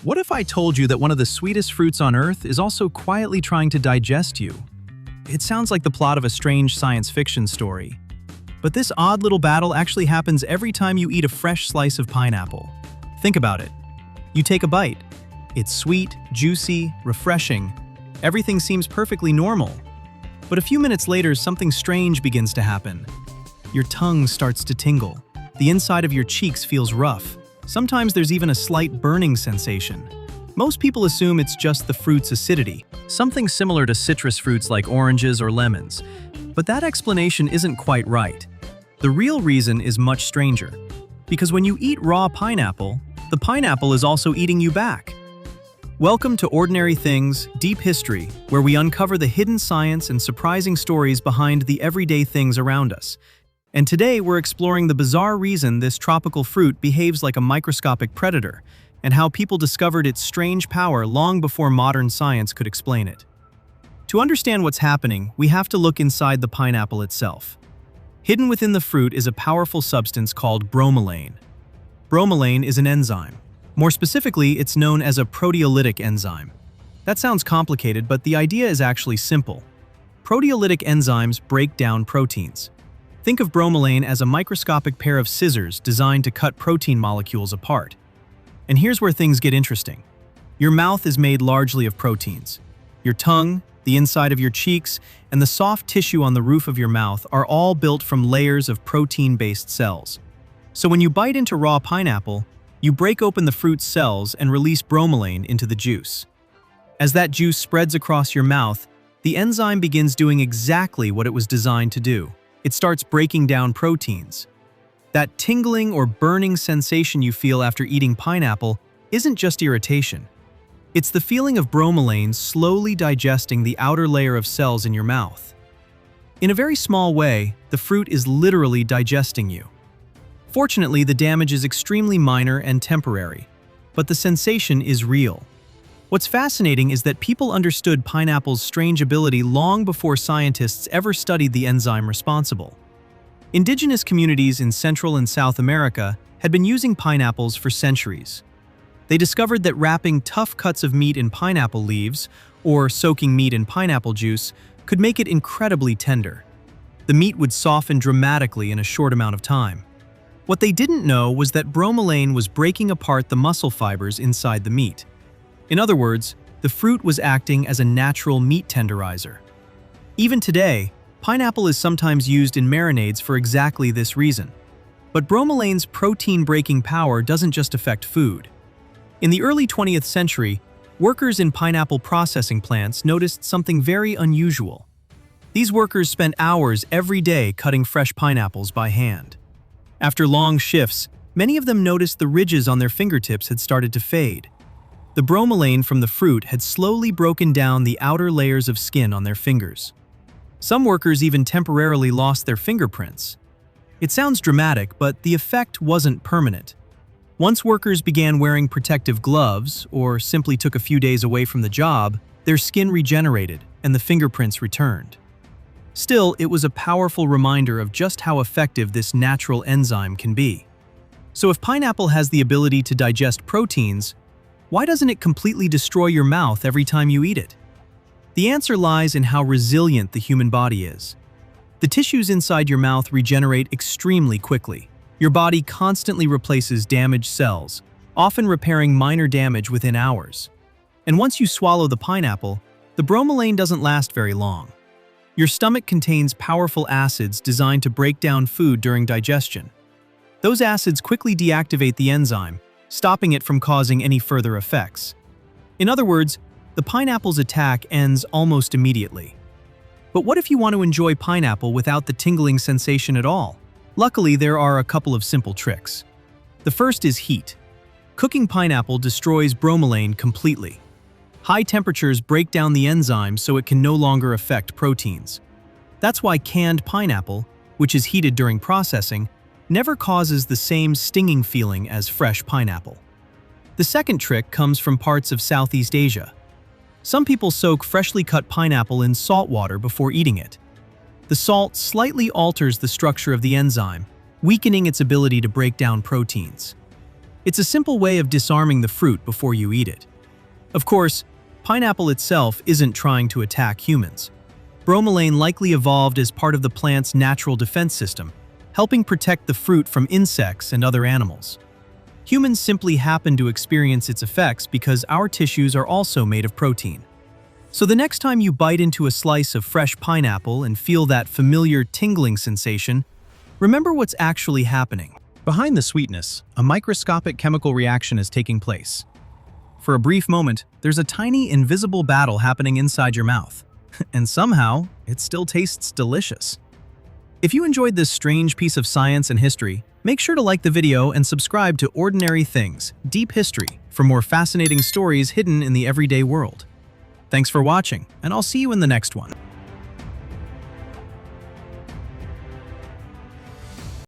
What if I told you that one of the sweetest fruits on Earth is also quietly trying to digest you? It sounds like the plot of a strange science fiction story. But this odd little battle actually happens every time you eat a fresh slice of pineapple. Think about it. You take a bite. It's sweet, juicy, refreshing. Everything seems perfectly normal. But a few minutes later, something strange begins to happen. Your tongue starts to tingle. The inside of your cheeks feels rough. Sometimes there's even a slight burning sensation. Most people assume it's just the fruit's acidity, something similar to citrus fruits like oranges or lemons. But that explanation isn't quite right. The real reason is much stranger. Because when you eat raw pineapple, the pineapple is also eating you back. Welcome to Ordinary Things, Deep History, where we uncover the hidden science and surprising stories behind the everyday things around us. And today we're exploring the bizarre reason this tropical fruit behaves like a microscopic predator, and how people discovered its strange power long before modern science could explain it. To understand what's happening, we have to look inside the pineapple itself. Hidden within the fruit is a powerful substance called bromelain. Bromelain is an enzyme. More specifically, it's known as a proteolytic enzyme. That sounds complicated, but the idea is actually simple. Proteolytic enzymes break down proteins. Think of bromelain as a microscopic pair of scissors designed to cut protein molecules apart. And here's where things get interesting. Your mouth is made largely of proteins. Your tongue, the inside of your cheeks, and the soft tissue on the roof of your mouth are all built from layers of protein-based cells. So when you bite into raw pineapple, you break open the fruit's cells and release bromelain into the juice. As that juice spreads across your mouth, the enzyme begins doing exactly what it was designed to do. It starts breaking down proteins. That tingling or burning sensation you feel after eating pineapple isn't just irritation. It's the feeling of bromelain slowly digesting the outer layer of cells in your mouth. In a very small way, the fruit is literally digesting you. Fortunately, the damage is extremely minor and temporary, but the sensation is real. What's fascinating is that people understood pineapple's strange ability long before scientists ever studied the enzyme responsible. Indigenous communities in Central and South America had been using pineapples for centuries. They discovered that wrapping tough cuts of meat in pineapple leaves, or soaking meat in pineapple juice, could make it incredibly tender. The meat would soften dramatically in a short amount of time. What they didn't know was that bromelain was breaking apart the muscle fibers inside the meat. In other words, the fruit was acting as a natural meat tenderizer. Even today, pineapple is sometimes used in marinades for exactly this reason. But bromelain's protein-breaking power doesn't just affect food. In the early 20th century, workers in pineapple processing plants noticed something very unusual. These workers spent hours every day cutting fresh pineapples by hand. After long shifts, many of them noticed the ridges on their fingertips had started to fade. The bromelain from the fruit had slowly broken down the outer layers of skin on their fingers. Some workers even temporarily lost their fingerprints. It sounds dramatic, but the effect wasn't permanent. Once workers began wearing protective gloves, or simply took a few days away from the job, their skin regenerated and the fingerprints returned. Still, it was a powerful reminder of just how effective this natural enzyme can be. So if pineapple has the ability to digest proteins, why doesn't it completely destroy your mouth every time you eat it? The answer lies in how resilient the human body is. The tissues inside your mouth regenerate extremely quickly. Your body constantly replaces damaged cells, often repairing minor damage within hours. And once you swallow the pineapple, the bromelain doesn't last very long. Your stomach contains powerful acids designed to break down food during digestion. Those acids quickly deactivate the enzyme, stopping it from causing any further effects. In other words, the pineapple's attack ends almost immediately. But what if you want to enjoy pineapple without the tingling sensation at all? Luckily, there are a couple of simple tricks. The first is heat. Cooking pineapple destroys bromelain completely. High temperatures break down the enzyme so it can no longer affect proteins. That's why canned pineapple, which is heated during processing, never causes the same stinging feeling as fresh pineapple. The second trick comes from parts of Southeast Asia. Some people soak freshly cut pineapple in salt water before eating it. The salt slightly alters the structure of the enzyme, weakening its ability to break down proteins. It's a simple way of disarming the fruit before you eat it. Of course, pineapple itself isn't trying to attack humans. Bromelain likely evolved as part of the plant's natural defense system, helping protect the fruit from insects and other animals. Humans simply happen to experience its effects because our tissues are also made of protein. So the next time you bite into a slice of fresh pineapple and feel that familiar tingling sensation, remember what's actually happening. Behind the sweetness, a microscopic chemical reaction is taking place. For a brief moment, there's a tiny, invisible battle happening inside your mouth. And somehow, it still tastes delicious. If you enjoyed this strange piece of science and history, make sure to like the video and subscribe to Ordinary Things, Deep History for more fascinating stories hidden in the everyday world. Thanks for watching, and I'll see you in the next one.